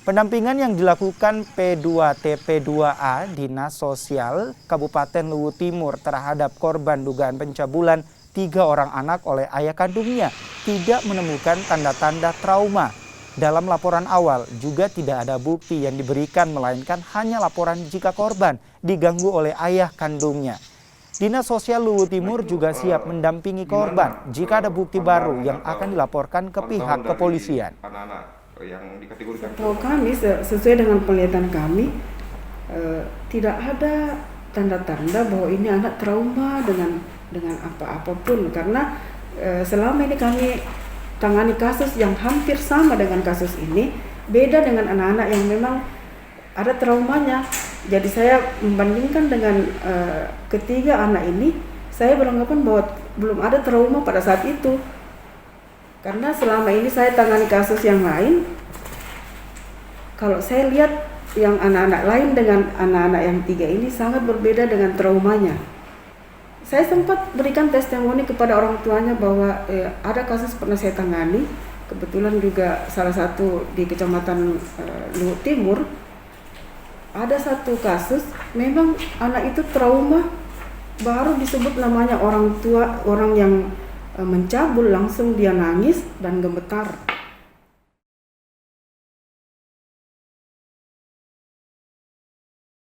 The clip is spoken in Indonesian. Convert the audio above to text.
Pendampingan yang dilakukan P2TP2A Dinas Sosial Kabupaten Luwu Timur terhadap korban dugaan pencabulan 3 orang anak oleh ayah kandungnya tidak menemukan tanda-tanda trauma. Dalam laporan awal juga tidak ada bukti yang diberikan, melainkan hanya laporan jika korban diganggu oleh ayah kandungnya. Dinas Sosial Luwu Timur juga siap mendampingi korban jika ada bukti baru yang akan dilaporkan ke pihak kepolisian. Yang dikategorikan. Setahu kami, sesuai dengan penelitian kami, tidak ada tanda-tanda bahwa ini anak trauma dengan apa-apapun, karena selama ini kami tangani kasus yang hampir sama dengan kasus ini, beda dengan anak-anak yang memang ada traumanya. Jadi saya membandingkan dengan ketiga anak ini, saya beranggapan bahwa belum ada trauma pada saat itu. Karena selama ini saya tangani kasus yang lain, kalau saya lihat yang anak-anak lain dengan anak-anak yang 3 ini sangat berbeda dengan traumanya. Saya sempat berikan testimoni kepada orang tuanya bahwa ada kasus pernah saya tangani, kebetulan juga salah satu di Kecamatan Luwu Timur. Ada satu kasus, memang anak itu trauma, baru disebut namanya orang tua, orang yang mencabul, langsung dia nangis dan gemetar.